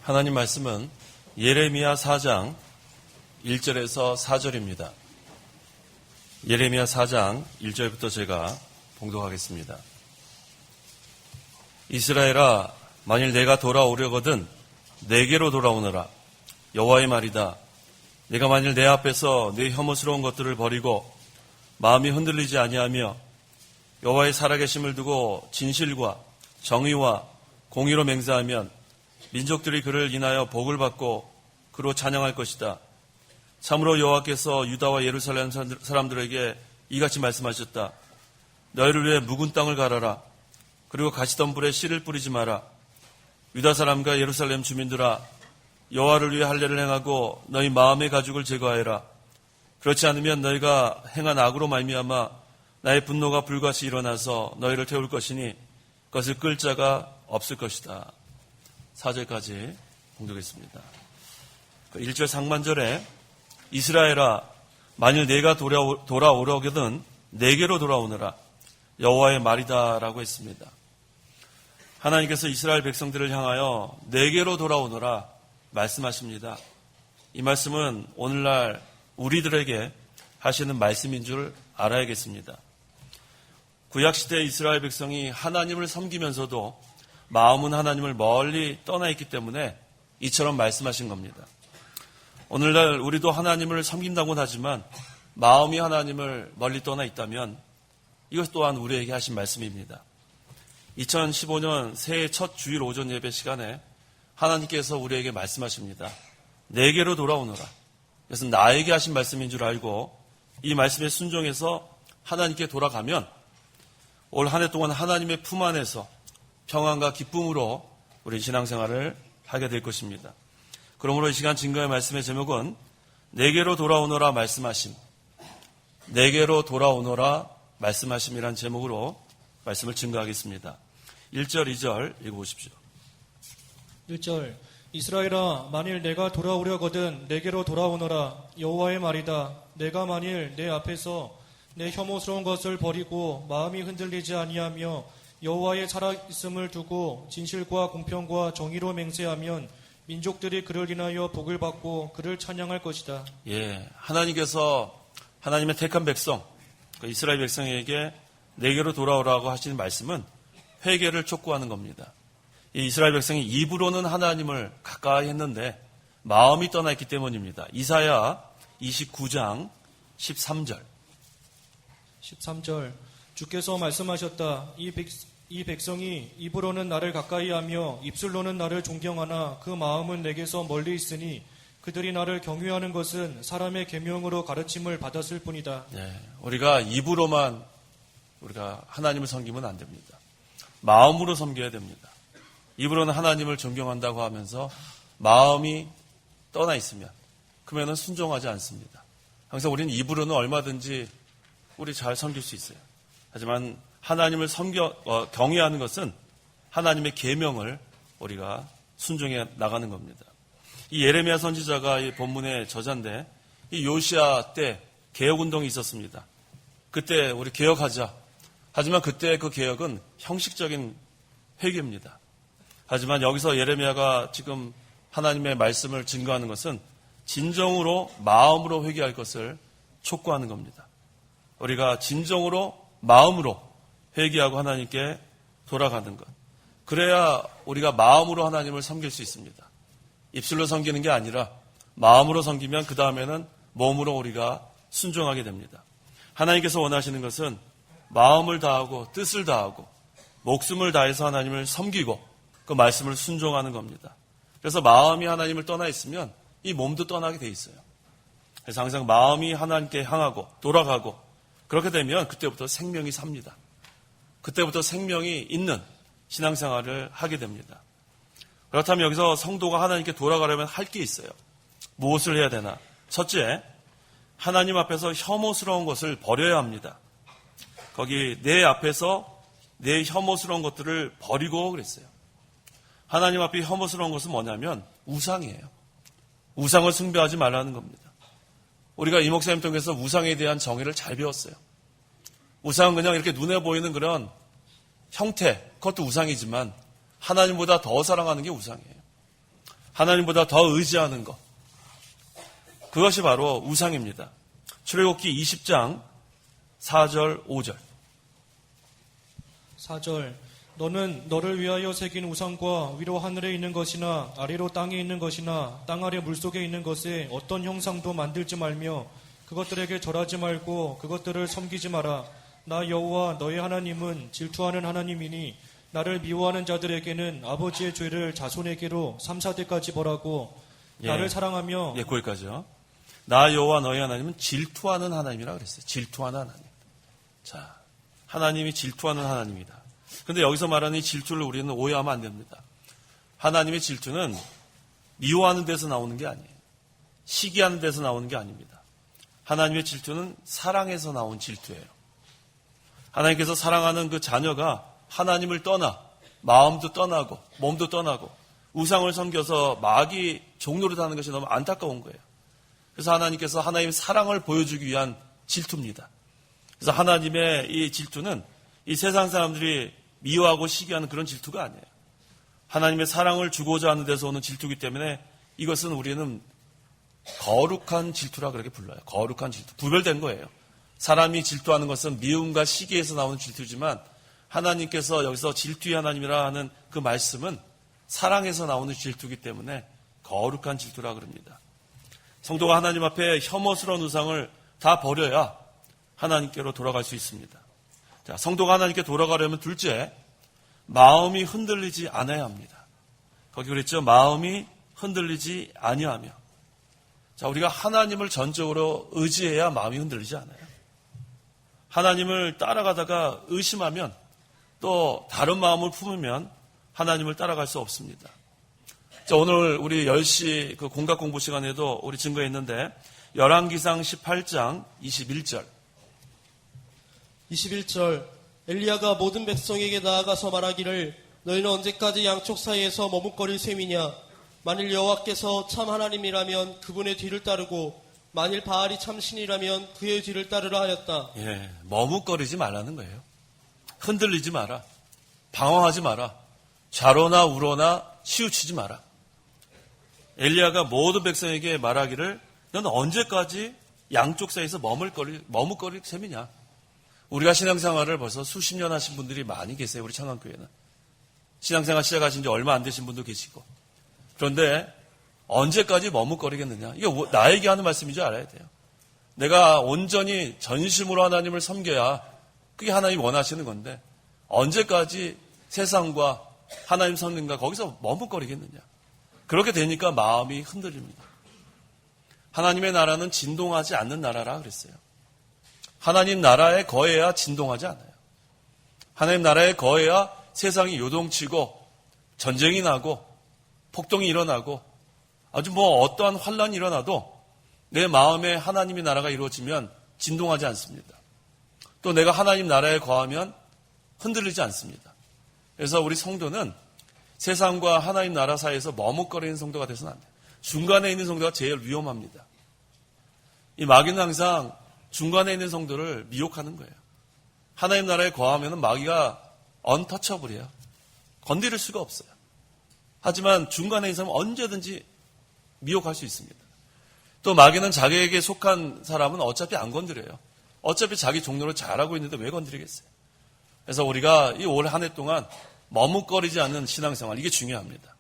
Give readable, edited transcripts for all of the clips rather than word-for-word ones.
하나님 말씀은 예레미야 4장 1절에서 4절입니다. 예레미야 4장 1절부터 제가 봉독하겠습니다. 이스라엘아, 만일 내가 돌아오려거든 내게로 돌아오너라. 여호와의 말이다. 내가 만일 내 앞에서 내 혐오스러운 것들을 버리고 마음이 흔들리지 아니하며 여호와의 살아계심을 두고 진실과 정의와 공의로 맹세하면 민족들이 그를 인하여 복을 받고 그로 찬양할 것이다. 참으로 여호와께서 유다와 예루살렘 사람들에게 이같이 말씀하셨다. 너희를 위해 묵은 땅을 갈아라. 그리고 가시덤불에 씨를 뿌리지 마라. 유다 사람과 예루살렘 주민들아, 여호와를 위해 할례를 행하고 너희 마음의 가죽을 제거하여라. 그렇지 않으면 너희가 행한 악으로 말미암아 나의 분노가 불같이 일어나서 너희를 태울 것이니 그것을 끌 자가 없을 것이다. 4절까지 봉독했습니다. 1절 상반절에 이스라엘아, 만일 내가 돌아오려거든 내게로 돌아오너라. 여호와의 말이다 라고 했습니다. 하나님께서 이스라엘 백성들을 향하여 내게로 돌아오너라 말씀하십니다. 이 말씀은 오늘날 우리들에게 하시는 말씀인 줄 알아야겠습니다. 구약시대 이스라엘 백성이 하나님을 섬기면서도 마음은 하나님을 멀리 떠나 있기 때문에 이처럼 말씀하신 겁니다. 오늘날 우리도 하나님을 섬긴다고는 하지만 마음이 하나님을 멀리 떠나 있다면 이것 또한 우리에게 하신 말씀입니다. 2015년 새해 첫 주일 오전 예배 시간에 하나님께서 우리에게 말씀하십니다. 내게로 돌아오너라. 그래서 나에게 하신 말씀인 줄 알고 이 말씀에 순종해서 하나님께 돌아가면 올 한 해 동안 하나님의 품 안에서 평안과 기쁨으로 우리 신앙생활을 하게 될 것입니다. 그러므로 이 시간 증거의 말씀의 제목은 내게로 돌아오너라 말씀하심, 내게로 돌아오너라 말씀하심이란 제목으로 말씀을 증거하겠습니다. 1절, 2절 읽어보십시오. 1절 이스라엘아, 만일 내가 돌아오려거든 내게로 돌아오너라. 여호와의 말이다. 내가 만일 내 앞에서 내 혐오스러운 것을 버리고 마음이 흔들리지 아니하며 여호와의 살아있음을 두고 진실과 공평과 정의로 맹세하면 민족들이 그를 인하여 복을 받고 그를 찬양할 것이다. 예, 하나님께서 하나님의 택한 백성, 이스라엘 백성에게 내게로 돌아오라고 하시는 말씀은 회개를 촉구하는 겁니다. 이 이스라엘 백성이 입으로는 하나님을 가까이 했는데 마음이 떠나 있기 때문입니다. 이사야 29장 13절. 13절 주께서 말씀하셨다. 이 백성이 입으로는 나를 가까이하며 입술로는 나를 존경하나 그 마음은 내게서 멀리 있으니 그들이 나를 경외하는 것은 사람의 계명으로 가르침을 받았을 뿐이다. 네, 우리가 입으로만 우리가 하나님을 섬기면 안 됩니다. 마음으로 섬겨야 됩니다. 입으로는 하나님을 존경한다고 하면서 마음이 떠나 있으면 그러면 순종하지 않습니다. 항상 우리는 입으로는 얼마든지 우리 잘 섬길 수 있어요. 하지만 하나님을 경외하는 것은 하나님의 계명을 우리가 순종해 나가는 겁니다. 이 예레미야 선지자가 이 본문의 저자인데 이 요시야 때 개혁운동이 있었습니다. 그때 우리 개혁하자. 하지만 그때 그 개혁은 형식적인 회개입니다. 하지만 여기서 예레미야가 지금 하나님의 말씀을 증거하는 것은 진정으로 마음으로 회개할 것을 촉구하는 겁니다. 우리가 진정으로 마음으로 회개하고 하나님께 돌아가는 것. 그래야 우리가 마음으로 하나님을 섬길 수 있습니다. 입술로 섬기는 게 아니라 마음으로 섬기면 그 다음에는 몸으로 우리가 순종하게 됩니다. 하나님께서 원하시는 것은 마음을 다하고 뜻을 다하고 목숨을 다해서 하나님을 섬기고 그 말씀을 순종하는 겁니다. 그래서 마음이 하나님을 떠나 있으면 이 몸도 떠나게 돼 있어요. 그래서 항상 마음이 하나님께 향하고 돌아가고 그렇게 되면 그때부터 생명이 삽니다. 그때부터 생명이 있는 신앙생활을 하게 됩니다. 그렇다면 여기서 성도가 하나님께 돌아가려면 할 게 있어요. 무엇을 해야 되나? 첫째, 하나님 앞에서 혐오스러운 것을 버려야 합니다. 거기 내 앞에서 내 혐오스러운 것들을 버리고 그랬어요. 하나님 앞에 혐오스러운 것은 뭐냐면 우상이에요. 우상을 숭배하지 말라는 겁니다. 우리가 이 목사님 통해서 우상에 대한 정의를 잘 배웠어요. 우상은 그냥 이렇게 눈에 보이는 그런 형태, 그것도 우상이지만 하나님보다 더 사랑하는 게 우상이에요. 하나님보다 더 의지하는 것. 그것이 바로 우상입니다. 출애굽기 20장 4절 5절. 4절 너는 너를 위하여 새긴 우상과 위로 하늘에 있는 것이나 아래로 땅에 있는 것이나 땅 아래 물속에 있는 것에 어떤 형상도 만들지 말며 그것들에게 절하지 말고 그것들을 섬기지 마라. 나 여호와 너의 하나님은 질투하는 하나님이니 나를 미워하는 자들에게는 아버지의 죄를 자손에게로 3, 4대까지 벌하고 나를 사랑하며 거기까지요. 나 여호와 너희 하나님은 질투하는 하나님이라 그랬어요. 질투하는 하나님. 자, 하나님이 질투하는 하나님이다. 그런데 여기서 말하는 이 질투를 우리는 오해하면 안 됩니다. 하나님의 질투는 미워하는 데서 나오는 게 아니에요. 시기하는 데서 나오는 게 아닙니다. 하나님의 질투는 사랑에서 나온 질투예요. 하나님께서 사랑하는 그 자녀가 하나님을 떠나 마음도 떠나고 몸도 떠나고 우상을 섬겨서 마귀 종노릇 하는 것이 너무 안타까운 거예요. 그래서 하나님께서 하나님의 사랑을 보여주기 위한 질투입니다. 그래서 하나님의 이 질투는 이 세상 사람들이 미워하고 시기하는 그런 질투가 아니에요. 하나님의 사랑을 주고자 하는 데서 오는 질투이기 때문에 이것은 우리는 거룩한 질투라 그렇게 불러요. 거룩한 질투. 구별된 거예요. 사람이 질투하는 것은 미움과 시기에서 나오는 질투지만 하나님께서 여기서 질투의 하나님이라 하는 그 말씀은 사랑에서 나오는 질투이기 때문에 거룩한 질투라 그럽니다. 성도가 하나님 앞에 혐오스러운 우상을 다 버려야 하나님께로 돌아갈 수 있습니다. 자, 성도가 하나님께 돌아가려면 둘째, 마음이 흔들리지 않아야 합니다. 거기 그랬죠? 마음이 흔들리지 아니하며. 자, 우리가 하나님을 전적으로 의지해야 마음이 흔들리지 않아요. 하나님을 따라가다가 의심하면 또 다른 마음을 품으면 하나님을 따라갈 수 없습니다. 자, 오늘 우리 10시 그 공각 공부 시간에도 우리 증거했는데 열왕기상 18장 21절. 21절 엘리야가 모든 백성에게 나아가서 말하기를 너희는 언제까지 양쪽 사이에서 머뭇거릴 셈이냐. 만일 여호와께서 참 하나님이라면 그분의 뒤를 따르고 만일 바알이 참 신이라면 그의 뒤를 따르라 하였다. 머뭇거리지 말라는 거예요. 흔들리지 마라. 방황하지 마라. 좌로나 우로나 치우치지 마라. 엘리야가 모든 백성에게 말하기를 너는 언제까지 양쪽 사이에서 머뭇거릴 셈이냐. 우리가 신앙생활을 벌써 수십 년 하신 분들이 많이 계세요. 우리 창안교회는. 신앙생활 시작하신 지 얼마 안 되신 분도 계시고. 그런데 언제까지 머뭇거리겠느냐. 이게 나에게 하는 말씀인지 알아야 돼요. 내가 온전히 전심으로 하나님을 섬겨야 그게 하나님이 원하시는 건데 언제까지 세상과 하나님 섬김과 거기서 머뭇거리겠느냐. 그렇게 되니까 마음이 흔들립니다. 하나님의 나라는 진동하지 않는 나라라 그랬어요. 하나님 나라에 거해야 진동하지 않아요. 하나님 나라에 거해야 세상이 요동치고 전쟁이 나고 폭동이 일어나고 아주 어떠한 환란이 일어나도 내 마음에 하나님의 나라가 이루어지면 진동하지 않습니다. 또 내가 하나님 나라에 거하면 흔들리지 않습니다. 그래서 우리 성도는 세상과 하나님 나라 사이에서 머뭇거리는 성도가 돼서는 안 돼요. 중간에 있는 성도가 제일 위험합니다. 이 마귀는 항상 중간에 있는 성도를 미혹하는 거예요. 하나님 나라에 거하면 마귀가 언터처블이에요. 건드릴 수가 없어요. 하지만 중간에 있는 사람은 언제든지 미혹할 수 있습니다. 또 마귀는 자기에게 속한 사람은 어차피 안 건드려요. 어차피 자기 종로를 잘하고 있는데 왜 건드리겠어요? 그래서 우리가 이 올 한 해 동안 머뭇거리지 않는 신앙생활, 이게 중요합니다.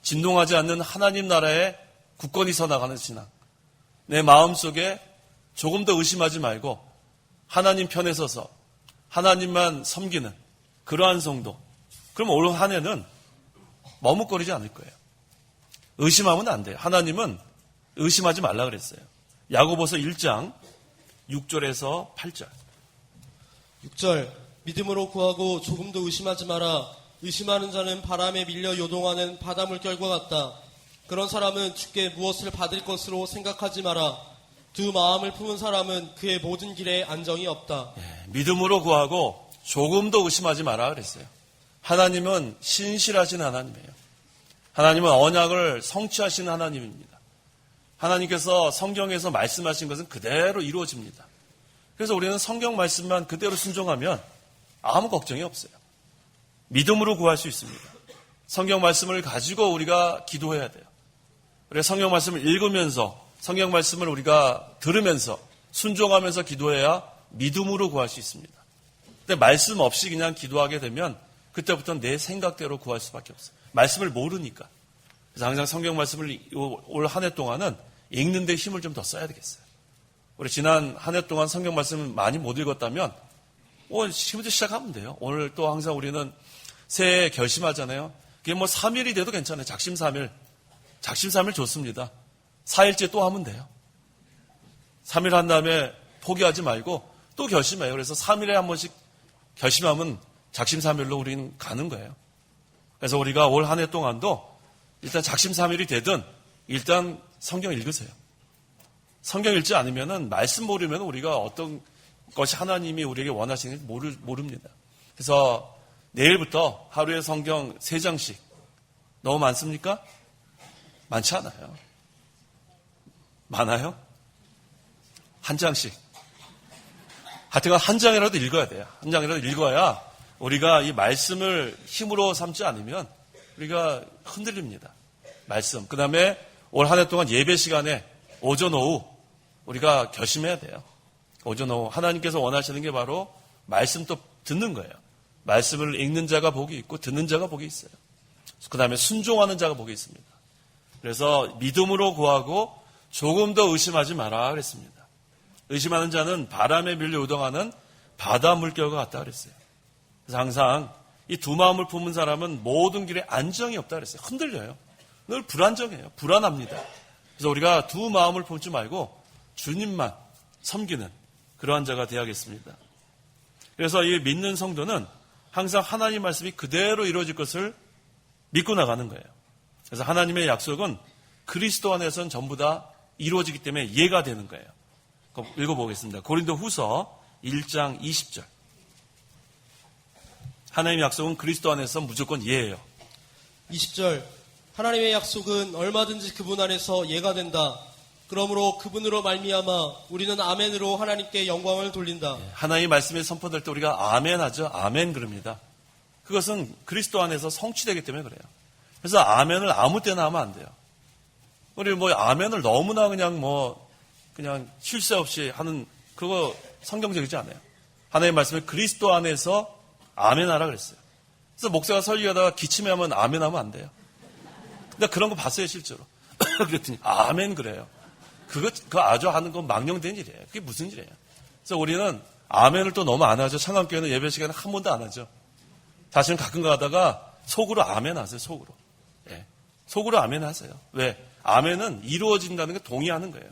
진동하지 않는 하나님 나라에 굳건히 서 나가는 신앙. 내 마음속에 조금 더 의심하지 말고 하나님 편에 서서 하나님만 섬기는 그러한 성도. 그럼 올 한 해는 머뭇거리지 않을 거예요. 의심하면 안 돼요. 하나님은 의심하지 말라 그랬어요. 야고보서 1장 6절에서 8절. 6절 믿음으로 구하고 조금도 의심하지 마라. 의심하는 자는 바람에 밀려 요동하는 바닷물결과 같다. 그런 사람은 주께 무엇을 받을 것으로 생각하지 마라. 두 마음을 품은 사람은 그의 모든 길에 안정이 없다. 믿음으로 구하고 조금도 의심하지 마라 그랬어요. 하나님은 신실하신 하나님이에요. 하나님은 언약을 성취하시는 하나님입니다. 하나님께서 성경에서 말씀하신 것은 그대로 이루어집니다. 그래서 우리는 성경 말씀만 그대로 순종하면 아무 걱정이 없어요. 믿음으로 구할 수 있습니다. 성경 말씀을 가지고 우리가 기도해야 돼요. 우리가 성경 말씀을 읽으면서 성경 말씀을 우리가 들으면서 순종하면서 기도해야 믿음으로 구할 수 있습니다. 근데 말씀 없이 그냥 기도하게 되면 그때부터는 내 생각대로 구할 수밖에 없어요. 말씀을 모르니까. 그래서 항상 성경 말씀을 올 한 해 동안은 읽는 데 힘을 좀 더 써야 되겠어요. 우리 지난 한 해 동안 성경 말씀을 많이 못 읽었다면 지금부터 시작하면 돼요. 오늘 또 항상 우리는 새해 결심하잖아요. 그게 뭐 3일이 돼도 괜찮아요. 작심 3일. 작심 3일 좋습니다. 4일째 또 하면 돼요. 3일 한 다음에 포기하지 말고 또 결심해요. 그래서 3일에 한 번씩 결심하면 작심 3일로 우리는 가는 거예요. 그래서 우리가 올 한 해 동안도 일단 작심 3일이 되든 일단 성경 읽으세요. 성경 읽지 않으면은 말씀 모르면 우리가 어떤 것이 하나님이 우리에게 원하시는지 모릅니다. 그래서 내일부터 하루에 성경 3장씩. 너무 많습니까? 많지 않아요. 많아요? 한 장씩. 하여튼 한 장이라도 읽어야 돼요. 한 장이라도 읽어야 우리가 이 말씀을 힘으로 삼지 않으면 우리가 흔들립니다. 말씀. 그 다음에 올 한 해 동안 예배 시간에 오전 오후 우리가 결심해야 돼요. 오전 오후 하나님께서 원하시는 게 바로 말씀 또 듣는 거예요. 말씀을 읽는 자가 복이 있고 듣는 자가 복이 있어요. 그 다음에 순종하는 자가 복이 있습니다. 그래서 믿음으로 구하고 조금 더 의심하지 마라 그랬습니다. 의심하는 자는 바람에 밀려 요동하는 바다 물결과 같다 그랬어요. 그래서 항상 이 두 마음을 품은 사람은 모든 길에 안정이 없다 그랬어요. 흔들려요. 늘 불안정해요. 불안합니다. 그래서 우리가 두 마음을 품지 말고 주님만 섬기는 그러한 자가 되어야겠습니다. 그래서 이 믿는 성도는 항상 하나님 말씀이 그대로 이루어질 것을 믿고 나가는 거예요. 그래서 하나님의 약속은 그리스도 안에서는 전부 다 이루어지기 때문에 이해가 되는 거예요. 읽어보겠습니다. 고린도 후서 1장 20절. 하나님의 약속은 그리스도 안에서 무조건 예예요. 20절. 하나님의 약속은 얼마든지 그분 안에서 예가 된다. 그러므로 그분으로 말미암아 우리는 아멘으로 하나님께 영광을 돌린다. 하나님의 말씀이 선포될 때 우리가 아멘 하죠. 아멘 그럽니다. 그것은 그리스도 안에서 성취되기 때문에 그래요. 그래서 아멘을 아무 때나 하면 안 돼요. 우리 아멘을 너무나 그냥 쉴 새 없이 하는 그거 성경적이지 않아요. 하나님의 말씀에 그리스도 안에서 아멘 하라 그랬어요. 그래서 목사가 설교하다가 기침하면 아멘 하면 안 돼요. 근데 그런 거 봤어요, 실제로. 그랬더니 아멘 그래요. 그거 아주 하는 건 망령된 일이에요. 그게 무슨 일이에요? 그래서 우리는 아멘을 또 너무 안 하죠. 창암교회는 예배 시간에 한 번도 안 하죠. 자신은 가끔 가다가 속으로 아멘 하세요, 속으로. 예. 속으로 아멘 하세요. 왜? 아멘은 이루어진다는 게 동의하는 거예요.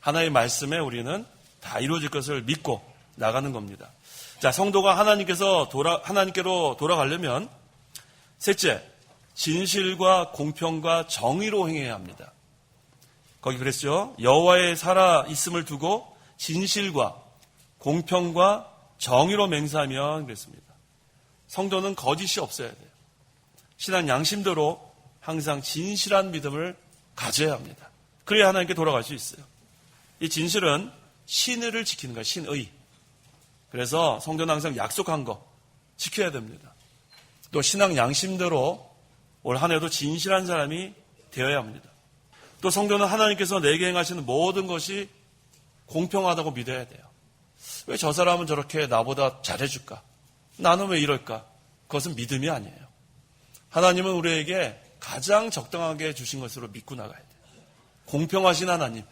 하나님의 말씀에 우리는 다 이루어질 것을 믿고 나가는 겁니다. 자, 성도가 하나님께로 돌아가려면 셋째, 진실과 공평과 정의로 행해야 합니다. 거기 그랬죠. 여호와의 살아 있음을 두고 진실과 공평과 정의로 맹세하면 그랬습니다. 성도는 거짓이 없어야 돼요. 신앙 양심대로 항상 진실한 믿음을 가져야 합니다. 그래야 하나님께 돌아갈 수 있어요. 이 진실은 신의를 지키는 거예요. 신의. 그래서 성도는 항상 약속한 거 지켜야 됩니다. 또 신앙 양심대로 올 한 해도 진실한 사람이 되어야 합니다. 또 성도는 하나님께서 내게 행하시는 모든 것이 공평하다고 믿어야 돼요. 왜 저 사람은 저렇게 나보다 잘해줄까? 나는 왜 이럴까? 그것은 믿음이 아니에요. 하나님은 우리에게 가장 적당하게 주신 것으로 믿고 나가야 돼요. 공평하신 하나님.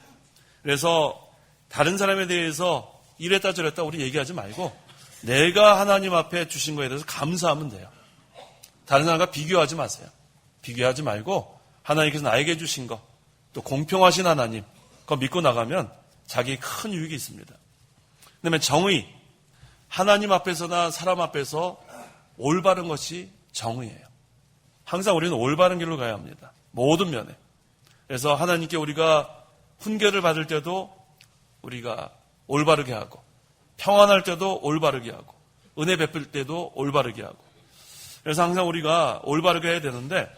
그래서 다른 사람에 대해서 이랬다 저랬다 우리 얘기하지 말고 내가 하나님 앞에 주신 것에 대해서 감사하면 돼요. 다른 사람과 비교하지 마세요. 비교하지 말고 하나님께서 나에게 주신 것, 또 공평하신 하나님, 그거 믿고 나가면 자기에 큰 유익이 있습니다. 그다음에 정의, 하나님 앞에서나 사람 앞에서 올바른 것이 정의예요. 항상 우리는 올바른 길로 가야 합니다. 모든 면에. 그래서 하나님께 우리가 훈계를 받을 때도 우리가 올바르게 하고, 평안할 때도 올바르게 하고, 은혜 베풀 때도 올바르게 하고. 그래서 항상 우리가 올바르게 해야 되는데,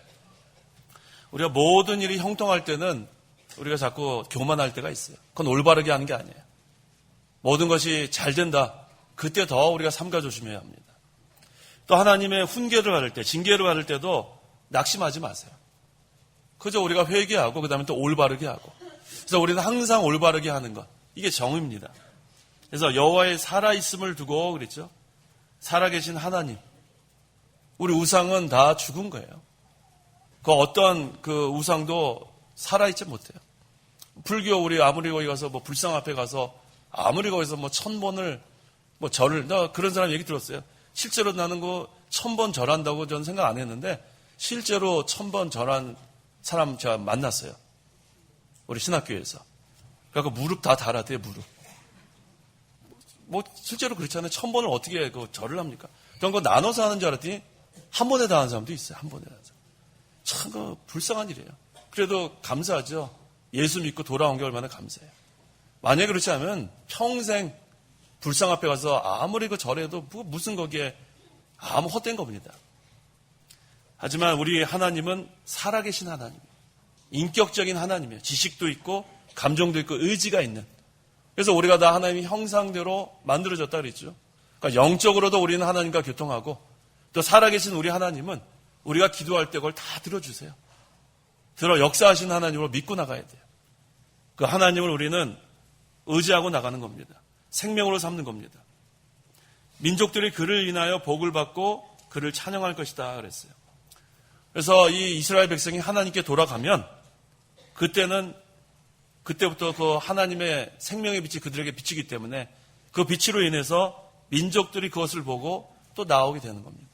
우리가 모든 일이 형통할 때는 우리가 자꾸 교만할 때가 있어요. 그건 올바르게 하는 게 아니에요. 모든 것이 잘 된다. 그때 더 우리가 삼가 조심해야 합니다. 또 하나님의 훈계를 받을 때, 징계를 받을 때도 낙심하지 마세요. 그저 우리가 회개하고 그 다음에 또 올바르게 하고. 그래서 우리는 항상 올바르게 하는 것. 이게 정의입니다. 그래서 여호와의 살아있음을 두고 그랬죠. 살아계신 하나님. 우리 우상은 다 죽은 거예요. 그 어떠한 그 우상도 살아있지 못해요. 불교 우리 아무리 거기 가서 뭐 불상 앞에 가서 아무리 거기서 뭐 1000번을 뭐 절을, 나 그런 사람 얘기 들었어요. 실제로 나는 그 1000번 절한다고 저는 생각 안 했는데 실제로 1000번 절한 사람 제가 만났어요. 우리 신학교에서. 그래서 무릎 다 달았대요, 무릎. 뭐 실제로 그렇잖아요. 1000번을 어떻게 그 절을 합니까? 그런 거 나눠서 하는 줄 알았더니 한 번에 다 하는 사람도 있어요. 한 번에 다 하는 사람. 참 그 불쌍한 일이에요. 그래도 감사하죠. 예수 믿고 돌아온 게 얼마나 감사해요. 만약에 그렇지 않으면 평생 불상 앞에 가서 아무리 그 절해도 무슨 거기에 아무 헛된 겁니다. 하지만 우리 하나님은 살아계신 하나님, 인격적인 하나님이에요. 지식도 있고 감정도 있고 의지가 있는. 그래서 우리가 다 하나님의 형상대로 만들어졌다 그랬죠. 그러니까 영적으로도 우리는 하나님과 교통하고 또 살아계신 우리 하나님은 우리가 기도할 때 그걸 다 들어주세요. 들어 역사하신 하나님으로 믿고 나가야 돼요. 그 하나님을 우리는 의지하고 나가는 겁니다. 생명으로 삼는 겁니다. 민족들이 그를 인하여 복을 받고 그를 찬양할 것이다 그랬어요. 그래서 이 이스라엘 백성이 하나님께 돌아가면 그때부터 그 하나님의 생명의 빛이 그들에게 비치기 때문에 그 빛으로 인해서 민족들이 그것을 보고 또 나오게 되는 겁니다.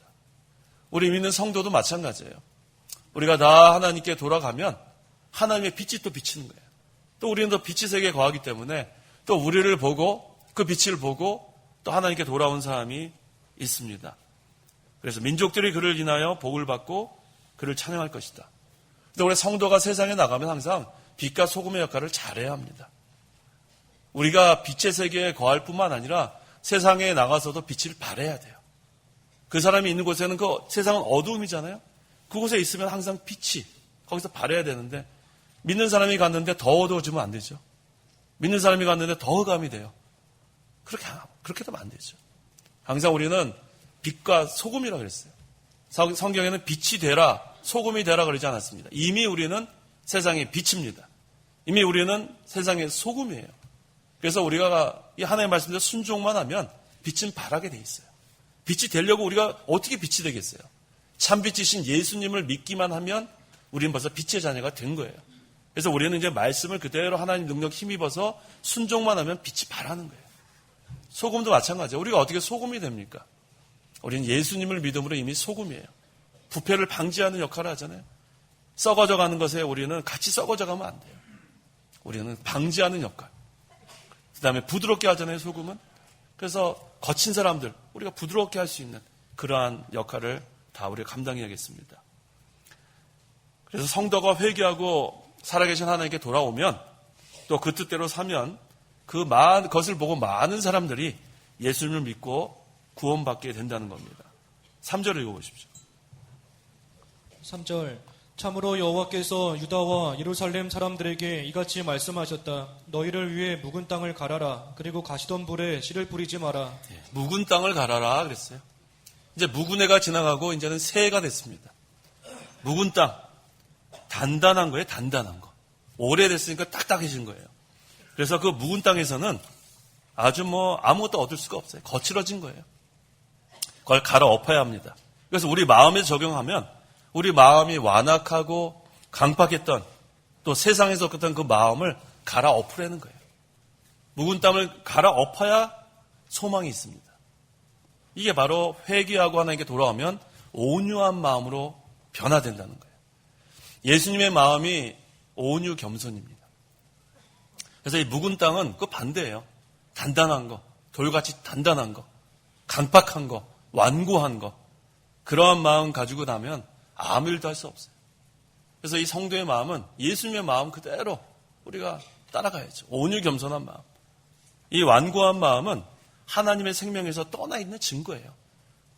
우리 믿는 성도도 마찬가지예요. 우리가 다 하나님께 돌아가면 하나님의 빛이 또 비치는 거예요. 또 우리는 더 빛의 세계에 거하기 때문에 또 우리를 보고 그 빛을 보고 또 하나님께 돌아온 사람이 있습니다. 그래서 민족들이 그를 인하여 복을 받고 그를 찬양할 것이다. 그래서 우리 성도가 세상에 나가면 항상 빛과 소금의 역할을 잘해야 합니다. 우리가 빛의 세계에 거할 뿐만 아니라 세상에 나가서도 빛을 발해야 돼요. 그 사람이 있는 곳에는 그 세상은 어두움이잖아요. 그곳에 있으면 항상 빛이 거기서 발해야 되는데 믿는 사람이 갔는데 더 어두워지면 안 되죠. 믿는 사람이 갔는데 더 흑암이 돼요. 그렇게 되면 안 되죠. 항상 우리는 빛과 소금이라고 그랬어요. 성경에는 빛이 되라, 소금이 되라 그러지 않았습니다. 이미 우리는 세상의 빛입니다. 이미 우리는 세상의 소금이에요. 그래서 우리가 이 하나님의 말씀대로 순종만 하면 빛은 발하게 돼 있어요. 빛이 되려고 우리가 어떻게 빛이 되겠어요? 참빛이신 예수님을 믿기만 하면 우리는 벌써 빛의 자녀가 된 거예요. 그래서 우리는 이제 말씀을 그대로 하나님 능력 힘입어서 순종만 하면 빛이 발하는 거예요. 소금도 마찬가지예요. 우리가 어떻게 소금이 됩니까? 우리는 예수님을 믿음으로 이미 소금이에요. 부패를 방지하는 역할을 하잖아요. 썩어져 가는 것에 우리는 같이 썩어져 가면 안 돼요. 우리는 방지하는 역할. 그 다음에 부드럽게 하잖아요, 소금은. 그래서 거친 사람들, 우리가 부드럽게 할 수 있는 그러한 역할을 다 우리가 감당해야겠습니다. 그래서 성도가 회개하고 살아계신 하나님께 돌아오면 또 그 뜻대로 사면 그것을 보고 많은 사람들이 예수님을 믿고 구원받게 된다는 겁니다. 3절을 읽어보십시오. 3절 참으로 여호와께서 유다와 예루살렘 사람들에게 이같이 말씀하셨다. 너희를 위해 묵은 땅을 갈아라. 그리고 가시던 불에 씨를 뿌리지 마라. 묵은 땅을 갈아라 그랬어요. 이제 묵은 해가 지나가고 이제는 새해가 됐습니다. 묵은 땅, 단단한 거예요. 단단한 거. 오래됐으니까 딱딱해진 거예요. 그래서 그 묵은 땅에서는 아주 아무것도 얻을 수가 없어요. 거칠어진 거예요. 그걸 갈아 엎어야 합니다. 그래서 우리 마음에 적용하면 우리 마음이 완악하고 강팍했던 또 세상에서 어떤 그 마음을 갈아 엎으라는 거예요. 묵은 땅을 갈아 엎어야 소망이 있습니다. 이게 바로 회개하고 하나님께 돌아오면 온유한 마음으로 변화된다는 거예요. 예수님의 마음이 온유 겸손입니다. 그래서 이 묵은 땅은 그 반대예요. 단단한 거, 돌같이 단단한 거, 강팍한 거, 완고한 거. 그러한 마음 가지고 나면 아무 일도 할 수 없어요. 그래서 이 성도의 마음은 예수님의 마음 그대로 우리가 따라가야죠. 온유 겸손한 마음. 이 완고한 마음은 하나님의 생명에서 떠나 있는 증거예요.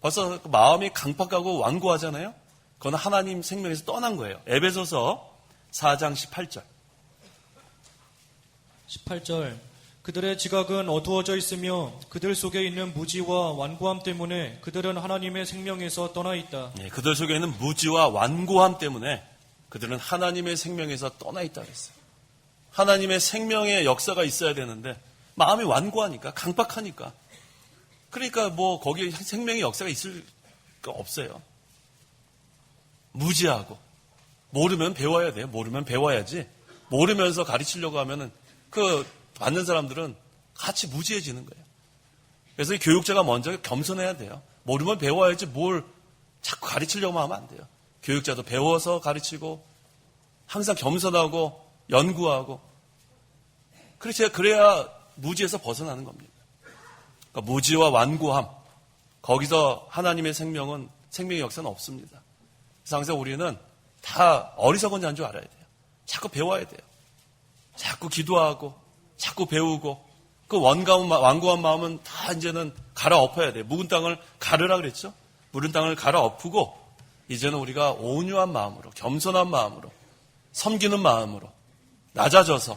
벌써 그 마음이 강팍하고 완고하잖아요. 그건 하나님 생명에서 떠난 거예요. 에베소서 4장 18절. 18절 그들의 지각은 어두워져 있으며 그들 속에 있는 무지와 완고함 때문에 그들은 하나님의 생명에서 떠나 있다. 예, 그들 속에 있는 무지와 완고함 때문에 그들은 하나님의 생명에서 떠나 있다 그랬어요. 하나님의 생명의 역사가 있어야 되는데 마음이 완고하니까, 강박하니까, 그러니까 뭐 거기에 생명의 역사가 있을 거 없어요. 무지하고, 모르면 배워야 돼요. 모르면 배워야지. 모르면서 가르치려고 하면은 그 받는 사람들은 같이 무지해지는 거예요. 그래서 이 교육자가 먼저 겸손해야 돼요. 모르면 배워야지 뭘 자꾸 가르치려고 하면 안 돼요. 교육자도 배워서 가르치고 항상 겸손하고 연구하고, 그래야 무지에서 벗어나는 겁니다. 그러니까 무지와 완고함, 거기서 하나님의 생명의 역사는 없습니다. 그래서 항상 우리는 다 어리석은 자인 줄 알아야 돼요. 자꾸 배워야 돼요. 자꾸 기도하고 자꾸 배우고, 그 완고한 마음은 다 이제는 갈아엎어야 돼요. 묵은 땅을 가르라 그랬죠. 묵은 땅을 갈아엎고 이제는 우리가 온유한 마음으로, 겸손한 마음으로, 섬기는 마음으로 낮아져서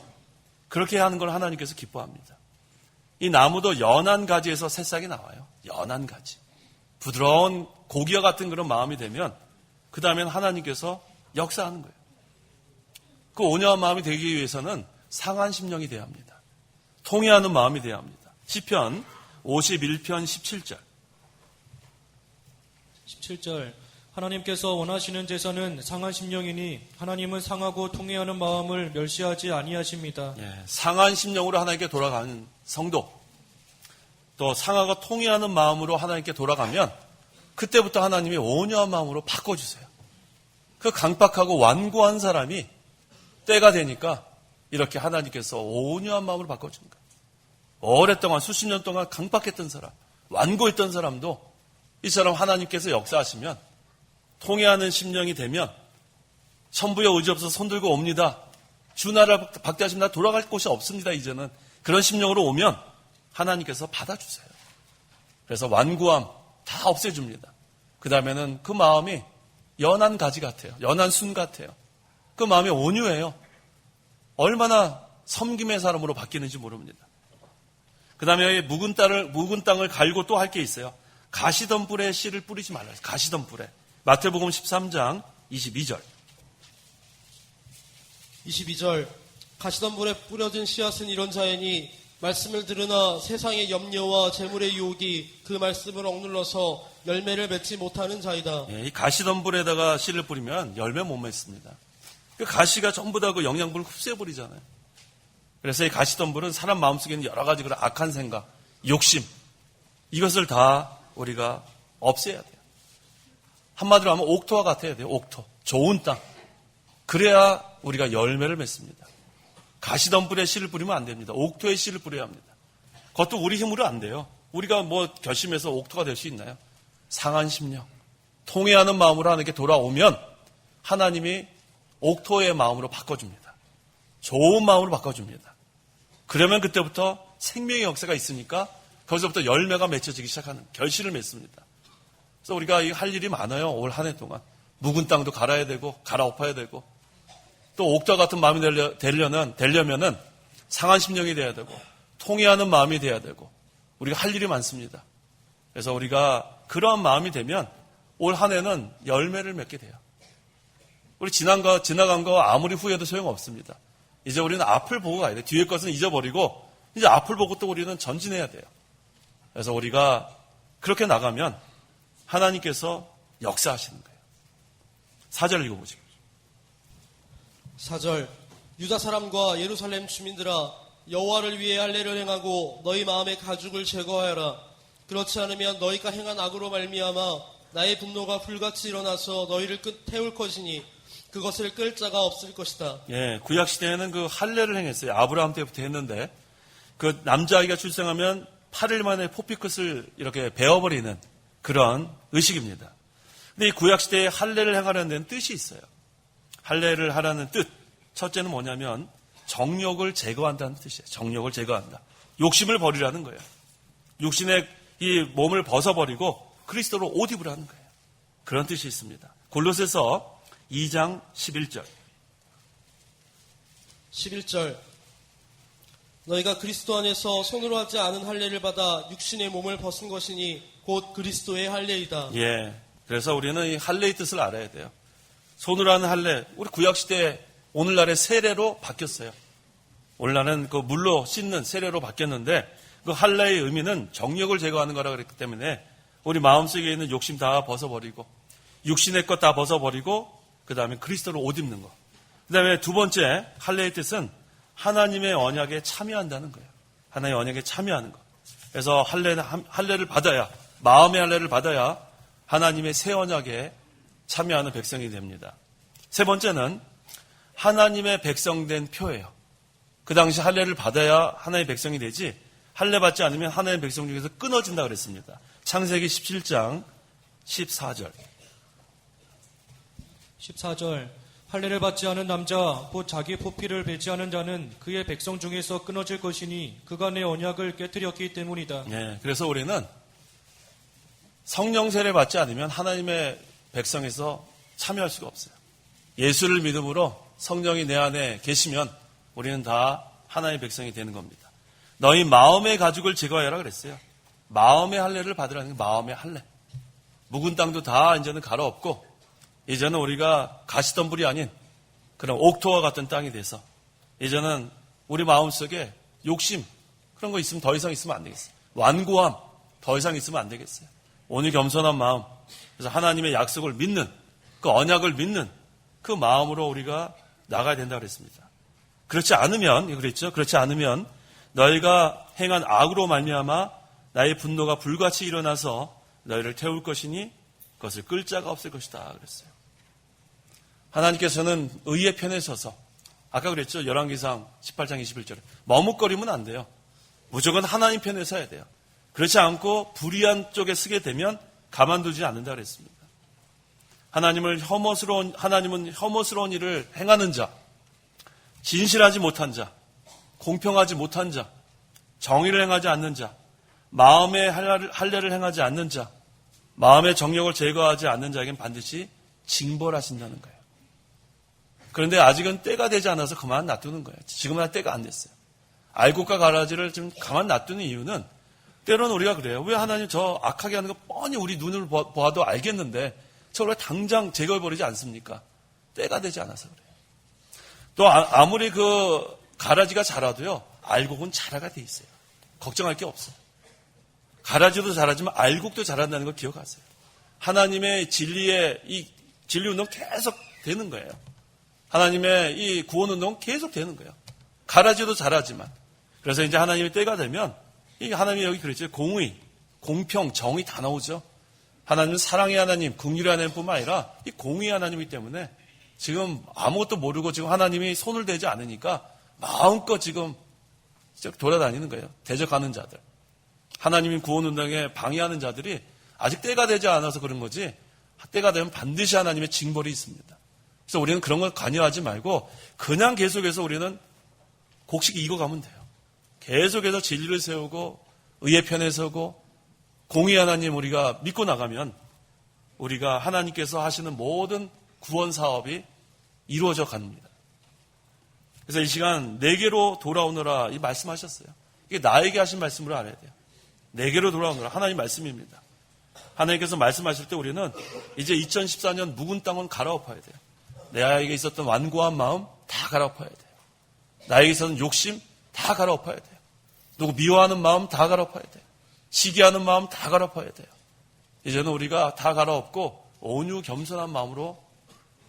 그렇게 하는 걸 하나님께서 기뻐합니다. 이 나무도 연한 가지에서 새싹이 나와요. 연한 가지. 부드러운 고기와 같은 그런 마음이 되면 그 다음엔 하나님께서 역사하는 거예요. 그 온유한 마음이 되기 위해서는 상한 심령이 돼야 합니다. 통회하는 마음이 돼야 합니다. 시편 51편 17절. 17절. 하나님께서 원하시는 제사는 상한 심령이니 하나님은 상하고 통회하는 마음을 멸시하지 아니하십니다. 예, 상한 심령으로 하나님께 돌아가는 성도, 또 상하고 통회하는 마음으로 하나님께 돌아가면 그때부터 하나님이 온유한 마음으로 바꿔주세요. 그 강박하고 완고한 사람이 때가 되니까 이렇게 하나님께서 온유한 마음으로 바꿔주는 거예요. 오랫동안 수십 년 동안 강박했던 사람, 완고했던 사람도 이 사람 하나님께서 역사하시면 통회하는 심령이 되면 천부여 의지 없어서 손들고 옵니다. 주 나라 박대하시면 나 돌아갈 곳이 없습니다. 이제는 그런 심령으로 오면 하나님께서 받아주세요. 그래서 완고함 다 없애줍니다. 그 다음에는 그 마음이 연한 가지 같아요. 연한 순 같아요. 그 마음이 온유해요. 얼마나 섬김의 사람으로 바뀌는지 모릅니다. 그 다음에 묵은 땅을 갈고 또 할 게 있어요. 가시덤불에 씨를 뿌리지 말라. 가시덤불에. 마태복음 13장 22절. 22절. 가시덤불에 뿌려진 씨앗은 이런 자이니 말씀을 들으나 세상의 염려와 재물의 유혹이 그 말씀을 억눌러서 열매를 맺지 못하는 자이다. 예, 이 가시덤불에다가 씨를 뿌리면 열매 못 맺습니다. 그 가시가 전부 다 그 영양분을 흡수해버리잖아요. 그래서 이 가시덤불은 사람 마음속에 있는 여러 가지 그런 악한 생각, 욕심, 이것을 다 우리가 없애야 돼요. 한마디로 하면 옥토와 같아야 돼요. 옥토. 좋은 땅. 그래야 우리가 열매를 맺습니다. 가시덤불에 씨를 뿌리면 안 됩니다. 옥토에 씨를 뿌려야 합니다. 그것도 우리 힘으로 안 돼요. 우리가 뭐 결심해서 옥토가 될 수 있나요? 상한 심령, 통회하는 마음으로 하나님께 돌아오면 하나님이 옥토의 마음으로 바꿔줍니다. 좋은 마음으로 바꿔줍니다. 그러면 그때부터 생명의 역사가 있으니까 거기서부터 열매가 맺혀지기 시작하는, 결실을 맺습니다. 그래서 우리가 할 일이 많아요. 올 한 해 동안. 묵은 땅도 갈아야 되고 갈아엎어야 되고, 또 옥토와 같은 마음이 되려면은 상한 심령이 돼야 되고 통회하는 마음이 돼야 되고, 우리가 할 일이 많습니다. 그래서 우리가 그러한 마음이 되면 올 한 해는 열매를 맺게 돼요. 우리 지나간 거 아무리 후회해도 소용없습니다. 이제 우리는 앞을 보고 가야 돼요. 뒤에 것은 잊어버리고 이제 앞을 보고 또 우리는 전진해야 돼요. 그래서 우리가 그렇게 나가면 하나님께서 역사하시는 거예요. 4절 읽어보시죠. 4절. 유다 사람과 예루살렘 주민들아, 여호와를 위해 할례를 행하고 너희 마음의 가죽을 제거하여라. 그렇지 않으면 너희가 행한 악으로 말미암아 나의 분노가 불같이 일어나서 너희를 태울 것이니 그것을 끌 자가 없을 것이다. 예, 구약 시대에는 그 할례를 행했어요. 아브라함 때부터 했는데, 그 남자아이가 출생하면 8일 만에 포피끝을 이렇게 베어버리는 그런 의식입니다. 근데 이 구약 시대에 할례를 행하려는 데는 뜻이 있어요. 할례를 하라는 뜻, 첫째는 뭐냐면 정욕을 제거한다는 뜻이에요. 정욕을 제거한다. 욕심을 버리라는 거예요. 육신의 이 몸을 벗어버리고 그리스도로 옷 입으라는 거예요. 그런 뜻이 있습니다. 골로새서 2장 11절. 11절. 너희가 그리스도 안에서 손으로 하지 않은 할례를 받아 육신의 몸을 벗은 것이니 곧 그리스도의 할례이다. 예. 그래서 우리는 이 할례의 뜻을 알아야 돼요. 손으로 하는 할례, 우리 구약시대 오늘날의 세례로 바뀌었어요. 오늘날은 그 물로 씻는 세례로 바뀌었는데 그 할례의 의미는 정욕을 제거하는 거라 그랬기 때문에 우리 마음속에 있는 욕심 다 벗어버리고 육신의 것 다 벗어버리고 그 다음에 그리스도로 옷 입는 거. 그 다음에 두 번째 할례의 뜻은 하나님의 언약에 참여한다는 거예요. 하나님의 언약에 참여하는 거. 그래서 할례를 받아야, 마음의 할례를 받아야 하나님의 새 언약에 참여하는 백성이 됩니다. 세 번째는 하나님의 백성된 표예요. 그 당시 할례를 받아야 하나님의 백성이 되지 할례 받지 않으면 하나님의 백성 중에서 끊어진다 그랬습니다. 창세기 17장 14절. 14절 할례를 받지 않은 남자 곧 자기 포피를 배제하는 자는 그의 백성 중에서 끊어질 것이니 그가 내 언약을 깨뜨렸기 때문이다. 예, 그래서 우리는 성령 세례 받지 않으면 하나님의 백성에서 참여할 수가 없어요. 예수를 믿음으로 성령이 내 안에 계시면 우리는 다 하나님의 백성이 되는 겁니다. 너희 마음의 가죽을 제거해라 그랬어요. 마음의 할례를 받으라는 게 마음의 할례. 묵은 땅도 다 이제는 갈아엎고 이제는 우리가 가시덤불이 아닌 그런 옥토와 같은 땅이 돼서 이제는 우리 마음속에 욕심 그런 거 있으면 더 이상 있으면 안 되겠어요. 완고함 더 이상 있으면 안 되겠어요. 오늘 겸손한 마음, 그래서 하나님의 약속을 믿는 그 언약을 믿는 그 마음으로 우리가 나가야 된다고 그랬습니다. 그렇지 않으면 그랬죠. 그렇지 않으면 너희가 행한 악으로 말미암아 나의 분노가 불같이 일어나서 너희를 태울 것이니 그것을 끌 자가 없을 것이다 그랬어요. 하나님께서는 의의 편에 서서 아까 그랬죠. 열왕기상 18장 21절에 머뭇거리면 안 돼요. 무조건 하나님 편에 서야 돼요. 그렇지 않고 불의한 쪽에 서게 되면 가만두지 않는다 그랬습니다. 하나님은 혐오스러운 일을 행하는 자, 진실하지 못한 자, 공평하지 못한 자, 정의를 행하지 않는 자, 마음의 할례를 행하지 않는 자, 마음의 정욕을 제거하지 않는 자에게는 반드시 징벌하신다는 거예요. 그런데 아직은 때가 되지 않아서 그만 놔두는 거예요. 지금은 때가 안 됐어요. 알곡과 가라지를 지금 가만 놔두는 이유는 때로는 우리가 그래요. 왜 하나님 저 악하게 하는 거 뻔히 우리 눈을 보아도 알겠는데 저걸 왜 당장 제거해버리지 않습니까? 때가 되지 않아서 그래요. 또 아무리 그 가라지가 자라도요. 알곡은 자라가 돼 있어요. 걱정할 게 없어요. 가라지도 자라지만 알곡도 자란다는 걸 기억하세요. 하나님의 진리의 이 진리 운동 계속 되는 거예요. 하나님의 이 구원 운동 계속 되는 거예요. 가라지도 자라지만. 그래서 이제 하나님의 때가 되면 이 하나님이 여기 그랬죠. 공의, 공평, 정의 다 나오죠. 하나님은 사랑의 하나님, 긍휼의 하나님뿐만 아니라 이 공의의 하나님이기 때문에 지금 아무것도 모르고 지금 하나님이 손을 대지 않으니까 마음껏 지금 돌아다니는 거예요. 대적하는 자들. 하나님이 구원 운동에 방해하는 자들이 아직 때가 되지 않아서 그런 거지 때가 되면 반드시 하나님의 징벌이 있습니다. 그래서 우리는 그런 걸 관여하지 말고 그냥 계속해서 우리는 곡식 익어가면 돼요. 계속해서 진리를 세우고 의의 편에 서고 공의 하나님 우리가 믿고 나가면 우리가 하나님께서 하시는 모든 구원 사업이 이루어져 갑니다. 그래서 이 시간 내게로 돌아오너라 이 말씀하셨어요. 이게 나에게 하신 말씀으로 알아야 돼요. 내게로 돌아오너라 하나님 말씀입니다. 하나님께서 말씀하실 때 우리는 이제 2014년 묵은 땅은 갈아엎어야 돼요. 나에게 있었던 완고한 마음 다 갈아엎어야 돼요. 나에게 있었던 욕심 다 갈아엎어야 돼요. 누구 미워하는 마음 다 갈아엎어야 돼요. 시기하는 마음 다 갈아엎어야 돼요. 이제는 우리가 다 갈아엎고 온유 겸손한 마음으로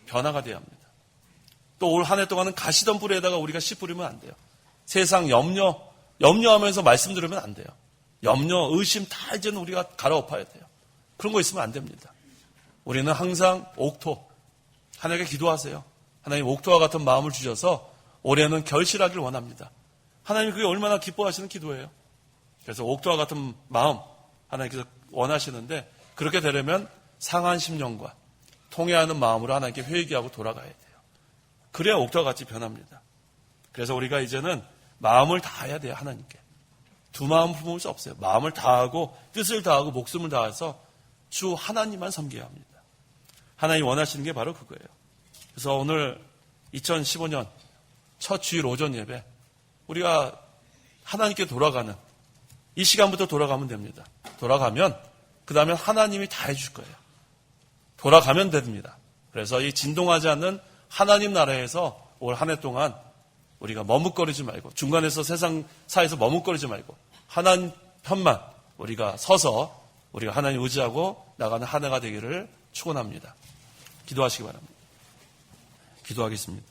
변화가 돼야 합니다. 또 올 한 해 동안은 가시덤불에다가 우리가 씨 뿌리면 안 돼요. 세상 염려하면서 말씀 들으면 안 돼요. 염려, 의심 다 이제는 우리가 갈아엎어야 돼요. 그런 거 있으면 안 됩니다. 우리는 항상 옥토, 하나님께 기도하세요. 하나님 옥토와 같은 마음을 주셔서 올해는 결실하기를 원합니다. 하나님이 그게 얼마나 기뻐하시는 기도예요. 그래서 옥토와 같은 마음 하나님께서 원하시는데 그렇게 되려면 상한 심령과 통회하는 마음으로 하나님께 회개하고 돌아가야 돼요. 그래야 옥토와 같이 변합니다. 그래서 우리가 이제는 마음을 다해야 돼요. 하나님께. 두 마음 품을 수 없어요. 마음을 다하고 뜻을 다하고 목숨을 다해서 주 하나님만 섬겨야 합니다. 하나님이 원하시는 게 바로 그거예요. 그래서 오늘 2015년 첫 주일 오전 예배 우리가 하나님께 돌아가는 이 시간부터 돌아가면 됩니다. 돌아가면 그 다음에 하나님이 다 해줄 거예요. 돌아가면 됩니다. 그래서 이 진동하지 않는 하나님 나라에서 올 한 해 동안 우리가 머뭇거리지 말고 중간에서 세상사에서 머뭇거리지 말고 하나님 편만 우리가 서서 우리가 하나님 의지하고 나가는 한 해가 되기를 축원합니다. 기도하시기 바랍니다. 기도하겠습니다.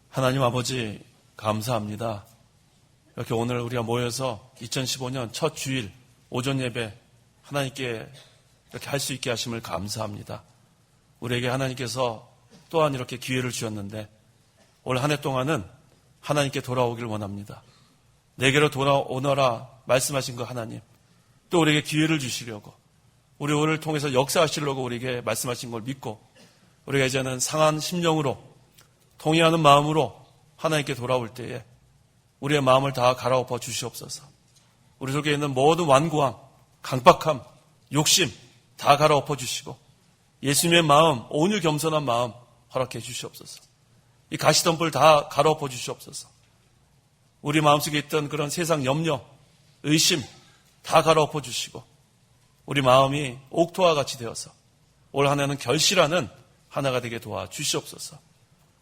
하나님 아버지 감사합니다. 이렇게 오늘 우리가 모여서 2015년 첫 주일 오전 예배 하나님께 이렇게 할 수 있게 하심을 감사합니다. 우리에게 하나님께서 또한 이렇게 기회를 주셨는데 올 한 해 동안은 하나님께 돌아오기를 원합니다. 내게로 돌아오너라 말씀하신 그 하나님, 또 우리에게 기회를 주시려고 우리 오늘 통해서 역사하시려고 우리에게 말씀하신 걸 믿고 우리가 이제는 상한 심령으로 동의하는 마음으로 하나님께 돌아올 때에 우리의 마음을 다 갈아엎어 주시옵소서. 우리 속에 있는 모든 완고함, 강박함, 욕심 다 갈아엎어 주시고 예수님의 마음, 온유 겸손한 마음 허락해 주시옵소서. 이 가시덤불 다 갈아엎어 주시옵소서. 우리 마음속에 있던 그런 세상 염려, 의심 다 갈아엎어 주시고 우리 마음이 옥토와 같이 되어서 올 한 해는 결실하는 하나가 되게 도와 주시옵소서.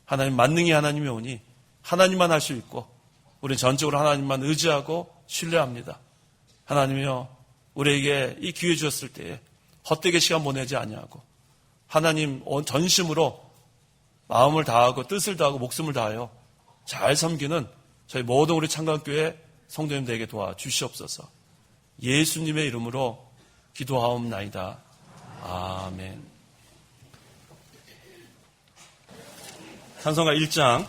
하나님 만능의 하나님이 오니 하나님만 할 수 있고 우리는 전적으로 하나님만 의지하고 신뢰합니다. 하나님이여 우리에게 이 기회 주셨을 때에 헛되게 시간 보내지 아니하고 하나님 온 전심으로 마음을 다하고 뜻을 다하고 목숨을 다하여 잘 섬기는 저희 모든 우리 창간교회 성도님들에게 도와 주시옵소서. 예수님의 이름으로 기도하옵나이다. 아멘. 찬송가 1장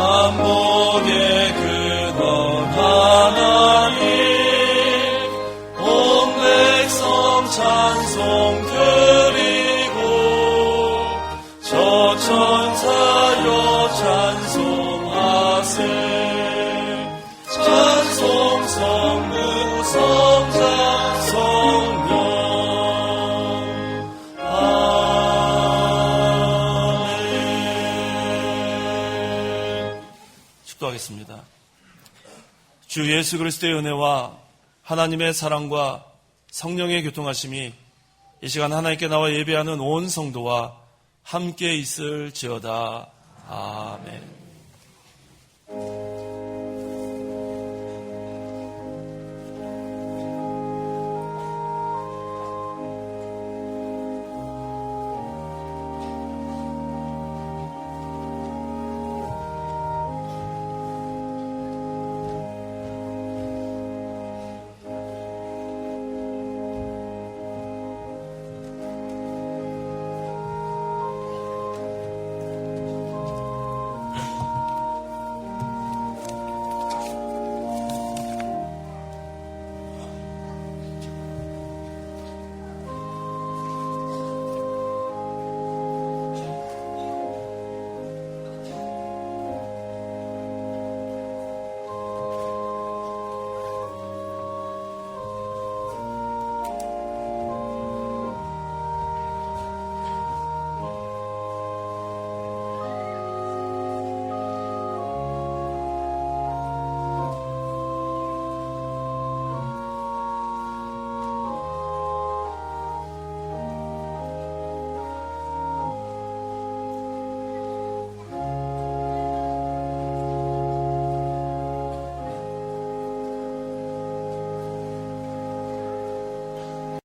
만복의 근원 하나님 온 백성 찬송 드리고 저 천사여 찬송하세 찬송 성부 성자 성령 아멘. 축도하겠습니다. 주 예수 그리스도의 은혜와 하나님의 사랑과 성령의 교통하심이 이 시간 하나님께 나와 예배하는 온 성도와 함께 있을지어다. 아멘.